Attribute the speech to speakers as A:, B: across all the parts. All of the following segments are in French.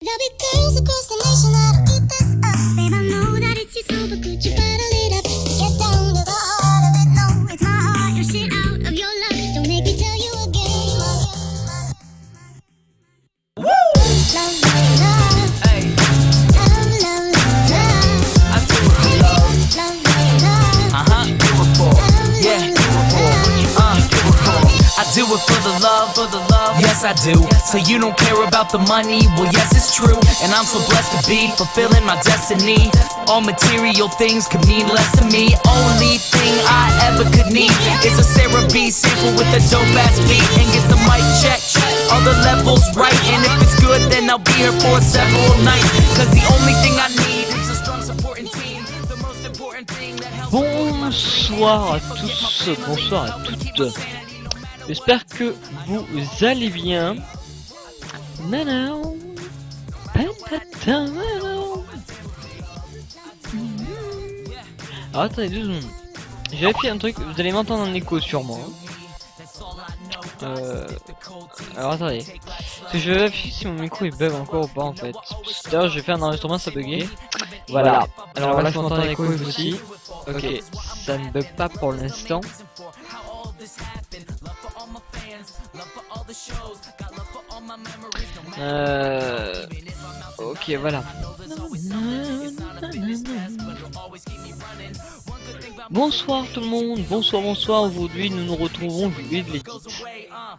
A: There'll be girls across the nation that'll eat this up. Babe, I know that it's your soul, but could you bottle it up? Get down to the heart of it. No, it's my heart. Your shit out of your luck. Don't make me tell you again. Woo! Love, love, love. Hey. Love, love, love, love. I do it for love. Love, love, love. Do it for. Yeah, do it for. Do it for.
B: I do it for the love, yes I do. So you don't care about the money, well yes it's true. And I'm so blessed to be fulfilling my destiny. All material things could mean less to me. Only thing I ever could need is a Sarah B sample with a dope ass beat. And get the mic check, all the levels right. And if it's good then I'll be here for several nights. Cause the only thing I need is a strong supporting team. The most important thing that helps.
C: Bonsoir à tous, bonsoir à toutes. J'espère que vous allez bien. Nanan. Patata. Alors attendez 2 secondes. J'ai vérifié un truc, vous allez m'entendre en écho sûrement. Alors attendez. Parce que je vérifie si mon micro il bug encore ou pas en fait. D'ailleurs j'ai fait un enregistrement, ça buguait. Voilà. Alors là je m'entends en écho aussi. Ok, ça ne bug pas pour l'instant. Ok, voilà. Bonsoir tout le monde, bonsoir. Aujourd'hui nous nous retrouvons, je vais de l'édit.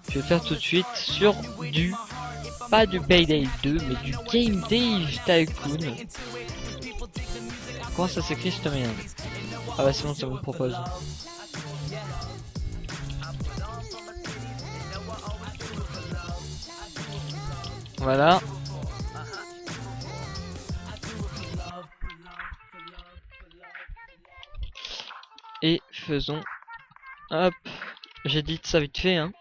C: Je vais faire tout de suite sur du, pas du Payday 2, mais du Game Dave Tycoon. Comment ça s'écrit cette merde? Ah bah c'est bon, ça me propose. Voilà. Et faisons. Hop. J'édite ça vite fait, hein.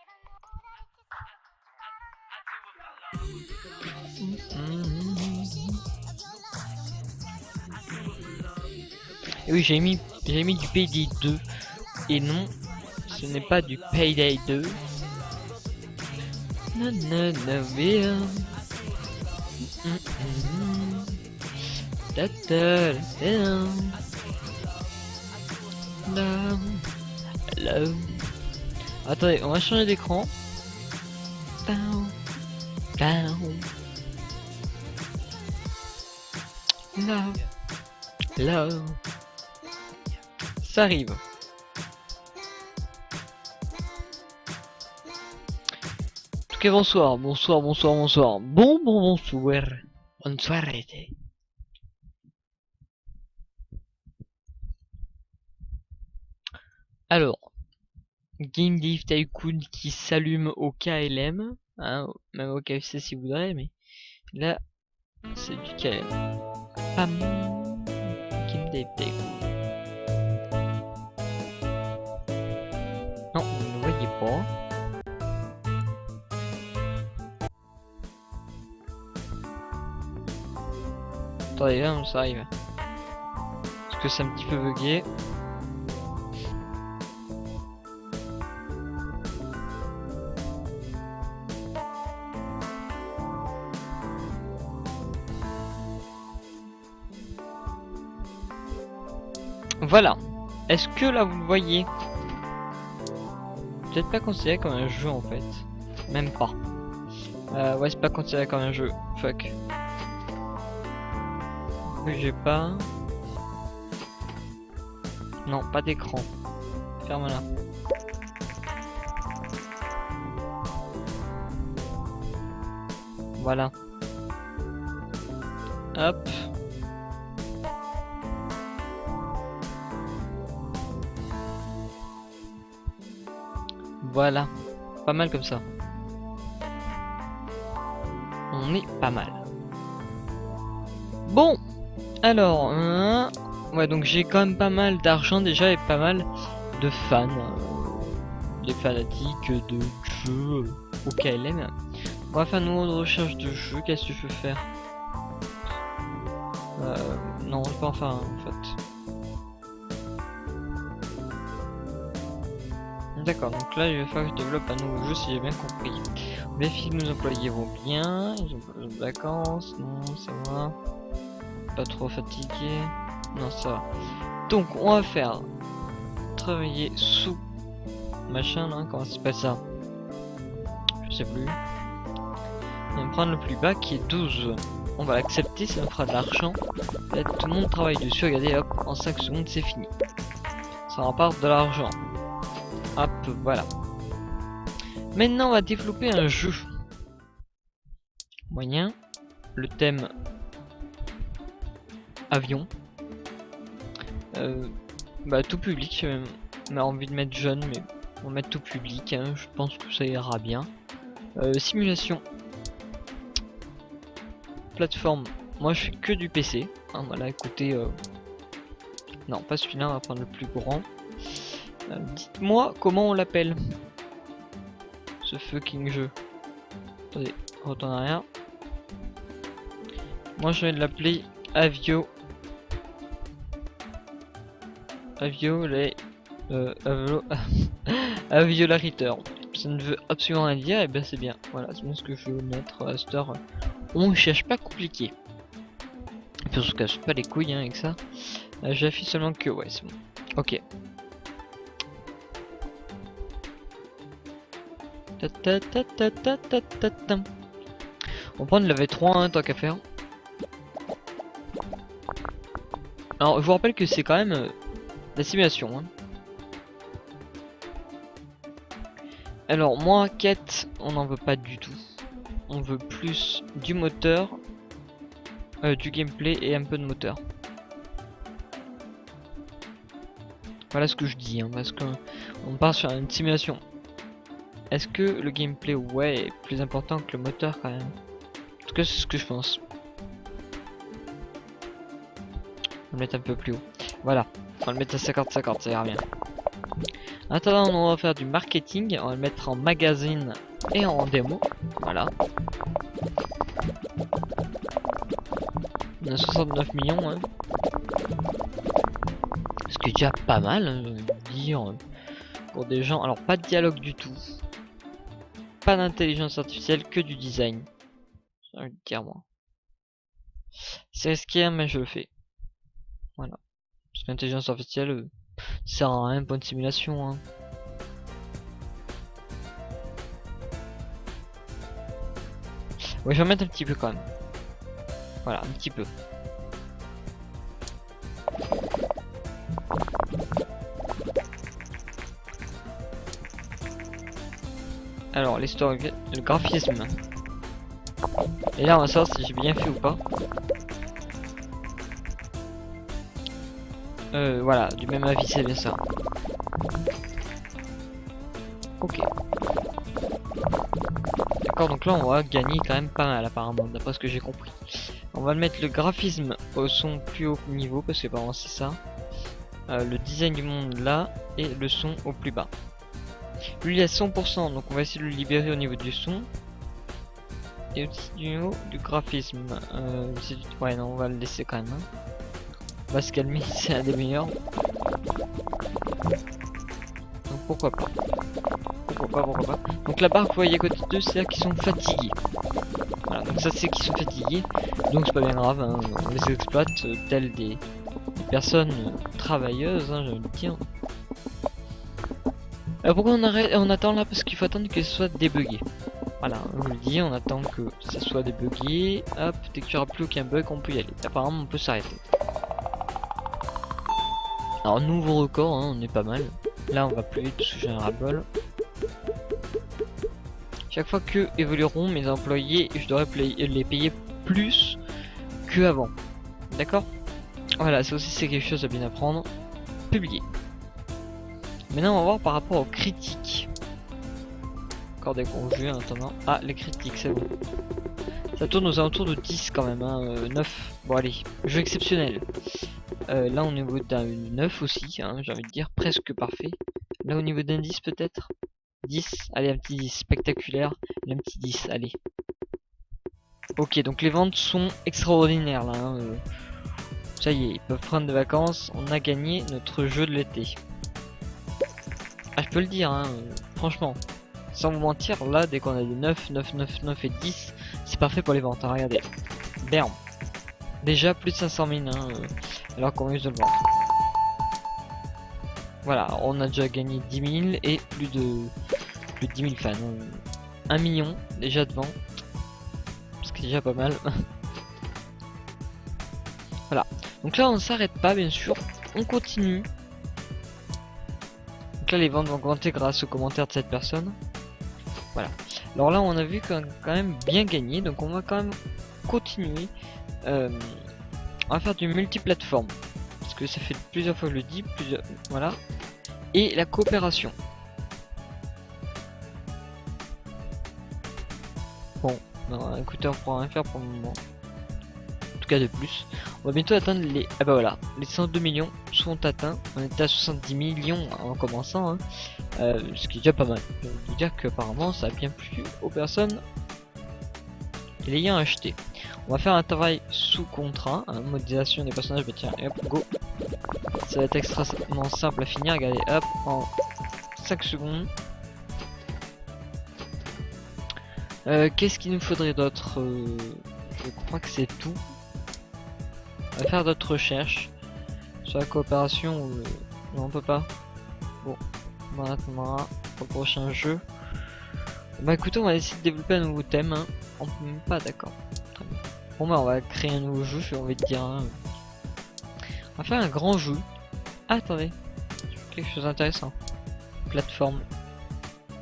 C: Et oui, j'ai mis du Payday 2. Et non, ce n'est pas du Payday 2. Attendez, on va changer d'écran. Là. Ça arrive. Ok, bonsoir. Bonsoir. Bonsoir. Alors, Game Dave Tycoon qui s'allume au KLM, hein, même au KFC si vous voudrez, mais là, c'est du KLM. Pam, Game Dave Tycoon. Non, vous ne le voyez pas. Attendez, là, ça arrive. Parce que c'est un petit peu bugué. Voilà. Est-ce que là vous le voyez? Peut-être pas considéré comme un jeu en fait. Même pas. Ouais, c'est pas considéré comme un jeu. Fuck. J'ai pas. Non, pas d'écran. Ferme-la. Voilà. Hop. Voilà. Pas mal comme ça. On est pas mal. Bon. Alors, ouais, donc j'ai quand même pas mal d'argent déjà et pas mal de fans, des fanatiques de jeux au KLM. On va faire une autre recherche de jeux. Qu'est-ce que je peux faire? Non, je peux en faire un en fait. D'accord, donc là il va falloir que je développe un nouveau jeu si j'ai bien compris. Vérifie que nos employés vont bien, ils ont pas besoin de vacances, non ça va. Pas trop fatigué, non ça va. Donc on va faire travailler sous machin là, comment ça s'appelle ça? Je sais plus. On va prendre le plus bas qui est 12. On va l'accepter, ça nous fera de l'argent. Là tout le monde travaille dessus, regardez hop, en 5 secondes c'est fini. Ça rapporte de l'argent. Hop, voilà. Maintenant on va développer un jeu. Moyen. Le thème avion. Bah tout public, on a envie de mettre jeune mais on va mettre tout public, hein. Je pense que ça ira bien. Simulation. Plateforme, moi je fais que du PC. Hein, voilà, écoutez, non pas celui-là, on va prendre le plus grand. Dites-moi comment on l'appelle ce fucking jeu. Attendez, retourne en arrière. Moi je vais l'appeler Avio. Aviolariteur. Ça ne veut absolument rien dire, et bien c'est bien. Voilà, c'est bien ce que je veux mettre à cette heure. On ne cherche pas compliqué. Et puis on se casse pas les couilles hein, avec ça. J'affiche seulement que ouais, c'est bon. Ok. On va prendre la V3 hein, tant qu'à faire. Alors je vous rappelle que c'est quand même la simulation. Hein. Alors moi quête on n'en veut pas du tout. On veut plus du moteur, du gameplay et un peu de moteur. Voilà ce que je dis, hein, parce que on part sur une simulation. Est-ce que le gameplay ouais est plus important que le moteur quand même? En tout cas c'est ce que je pense. On va le mettre un peu plus haut. Voilà, on va le mettre à 50-50, ça ira bien. En attendant on va faire du marketing, on va le mettre en magazine et en démo. Voilà. On a 69 millions hein. Ce qui est déjà pas mal, hein, je veux dire, pour des gens. Alors pas de dialogue du tout. Pas d'intelligence artificielle, que du design. J'ai envie de dire moi. C'est risqué hein, mais je le fais. Voilà. Parce que l'intelligence artificielle sert à rien pour une simulation hein. Ouais, je vais en mettre un petit peu quand même. Voilà, un petit peu. Alors, l'histoire, le graphisme. Et là, on va savoir si j'ai bien fait ou pas. Voilà, du même avis, c'est bien ça. Ok. D'accord, donc là on va gagner quand même pas mal apparemment, d'après ce que j'ai compris. On va mettre le graphisme au son plus haut niveau, parce que apparemment c'est ça. Le design du monde là, et le son au plus bas. Lui il est à 100%, donc on va essayer de le libérer au niveau du son. Et aussi du niveau du graphisme. Ouais non, on va le laisser quand même. Hein. On va se calmer, c'est un des meilleurs. Donc pourquoi pas. Pourquoi pas. Donc la barre que vous voyez à côté d'eux, c'est là qu'ils sont fatigués. Voilà, donc ça c'est qu'ils sont fatigués. Donc c'est pas bien grave, hein. On les exploite telles des personnes travailleuses, hein, j'ai envie de dire. Pourquoi on attend là? Parce qu'il faut attendre que ce soit débugué. Voilà, on le dit, on attend que ça soit débugué. Hop, dès qu'il n'y aura plus aucun bug, on peut y aller. Apparemment, on peut s'arrêter. Alors, nouveau record, hein, on est pas mal. Là, on va plus vite parce que j'ai un ras-le-bol. Chaque fois que évolueront mes employés, je devrais les payer plus que avant. D'accord? Voilà, ça aussi c'est quelque chose à bien apprendre. Publier. Maintenant, on va voir par rapport aux critiques. Encore des conjus en attendant. Ah, les critiques, c'est bon. Ça tourne aux alentours de 10 quand même, hein, 9. Bon, allez, jeu exceptionnel. Là, au niveau d'un 9 aussi, hein, j'ai envie de dire, presque parfait. Là, au niveau d'un 10 peut-être 10, allez, un petit 10, spectaculaire. Un petit 10, allez. Ok, donc les ventes sont extraordinaires là. Hein, ça y est, ils peuvent prendre des vacances. On a gagné notre jeu de l'été. Ah, je peux le dire, hein, franchement. Sans vous mentir, là, dès qu'on a des 9, 9, 9, 9 et 10, c'est parfait pour les ventes, hein, regardez. Bam. Déjà plus de 500 000, hein, alors qu'on use de le vendre. Voilà, on a déjà gagné 10 000 et plus de 10 000 fans. 1 million déjà de vente, ce qui est déjà pas mal. Voilà, donc là on ne s'arrête pas bien sûr, on continue. Donc là les ventes vont augmenter grâce aux commentaires de cette personne. Voilà, alors là on a vu qu'on a quand même bien gagné, donc on va quand même continuer. On va faire du multiplateforme, parce que ça fait plusieurs fois que je le dis, voilà. Et la coopération. Bon, non, écoutez, on pourra rien faire pour le moment. En tout cas de plus. On va bientôt atteindre les... Ah bah voilà, les 102 millions sont atteints. On était à 70 millions en commençant, hein. Ce qui est déjà pas mal. Je vais vous dire qu'apparemment ça a bien plu aux personnes l'ayant acheté. On va faire un travail sous contrat, hein, modélisation des personnages. Bah tiens, hop, go. Ça va être extrêmement simple à finir. Regardez, hop, en 5 secondes. Qu'est-ce qu'il nous faudrait d'autre? Je crois que c'est tout. On va faire d'autres recherches sur la coopération. Non, on peut pas. Bon, on va attendre pour le prochain jeu. Bah écoutez, on va essayer de développer un nouveau thème, hein. On peut même pas, d'accord. Très bien. Bon bah on va créer un nouveau jeu, j'ai envie de dire, hein. On va faire un grand jeu. Ah, attendez, quelque chose d'intéressant. Plateforme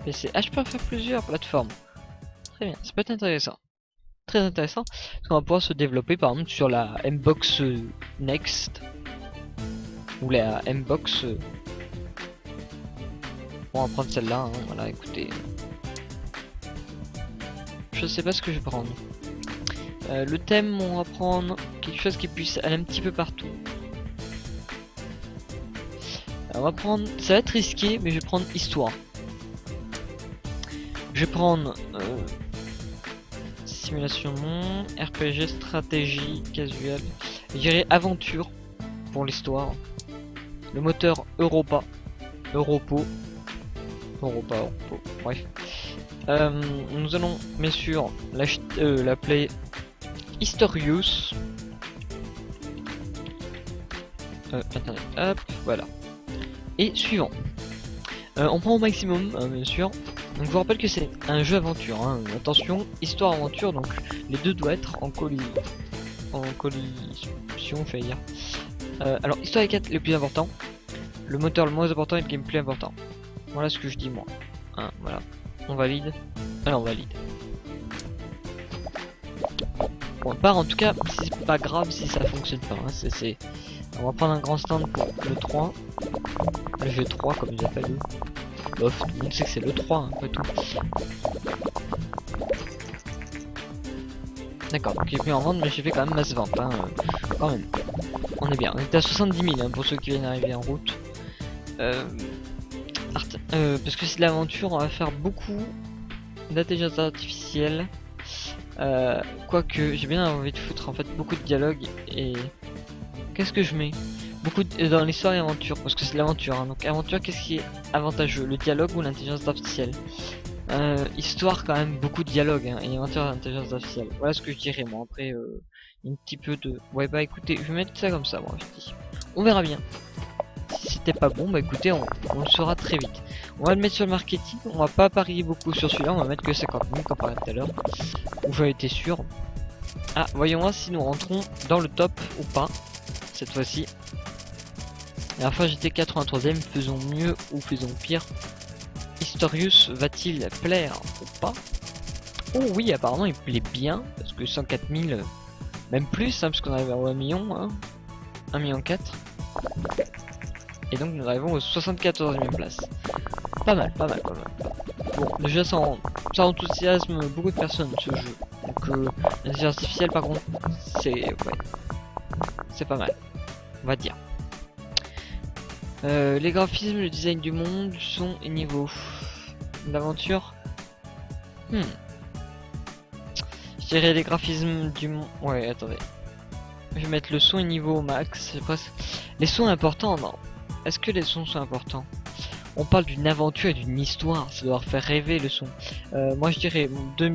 C: PC. Ah, je peux en faire plusieurs plateformes. Très bien, ça peut être intéressant. Très intéressant. Parce qu'on va pouvoir se développer par exemple sur la Mbox Next. Ou la Mbox. Bon, on va prendre celle-là, hein. Voilà, écoutez. Je sais pas ce que je vais prendre. Le thème, on va prendre quelque chose qui puisse aller un petit peu partout. Alors, on va prendre, ça va être risqué, mais je vais prendre histoire. Je vais prendre simulation monde, RPG, stratégie, casual. Je dirais aventure pour l'histoire. Le moteur Europa, bref. Nous allons bien sûr l'appeler Historius. Attendez, hop, voilà. Et suivant. On prend au maximum, bien sûr. Donc je vous rappelle que c'est un jeu aventure, hein. Attention, histoire aventure, donc les deux doivent être en collision, je vais dire. Alors histoire et quête le plus important, le moteur le moins important et le gameplay important. Voilà ce que je dis moi. Hein, voilà. On valide. Alors on valide. Bon, on part en tout cas, c'est pas grave si ça fonctionne pas. Hein. On va prendre un grand stand pour le 3. Le jeu 3 comme ils appellent eux. Bof, tout le monde sait que c'est le 3, hein, pas tout. D'accord, donc il est plus en vente, mais j'ai fait quand même masse vente, hein, quand même. On est bien, on était à 70 000 hein, pour ceux qui viennent d'arriver en route. Parce que c'est de l'aventure, on va faire beaucoup d'intelligence artificielle. Quoique, j'ai bien envie de foutre en fait beaucoup de dialogue et... Qu'est-ce que je mets? Beaucoup dans l'histoire et aventure, parce que c'est de l'aventure, hein. Donc aventure, qu'est-ce qui est avantageux? Le dialogue ou l'intelligence artificielle? Histoire quand même beaucoup de dialogue, hein, et aventure l'intelligence artificielle. Voilà ce que je dirais moi. Après un petit peu de... Ouais bah écoutez, je vais mettre ça comme ça moi je dis. On verra bien. Si c'était pas bon, bah écoutez, on le saura très vite. On va le mettre sur le marketing, on va pas parier beaucoup sur celui-là, on va mettre que 50 000 comme par tout à l'heure. Où j'en étais sûr. Ah, voyons voir si nous rentrons dans le top ou pas, cette fois-ci. La dernière fois j'étais 83ème, faisons mieux ou faisons pire. Historius va-t-il plaire ou pas? Oh oui, apparemment il plaît bien, parce que 104 000, même plus, hein, parce qu'on arrive à 1 million, hein, 1 million 4. Et donc nous arrivons au 74ème place. Pas mal, pas mal, pas mal. Bon, déjà ça enthousiasme beaucoup de personnes ce jeu. Donc l'intelligence artificielle par contre, c'est... Ouais, c'est pas mal, on va dire. Les graphismes, le design du monde, du son et niveau d'aventure. Je dirais les graphismes du monde. Ouais, attendez. Je vais mettre le son et niveau au max. Les sons importants, non? Est-ce que les sons sont importants? On parle d'une aventure et d'une histoire, ça doit faire rêver le son. Moi je dirais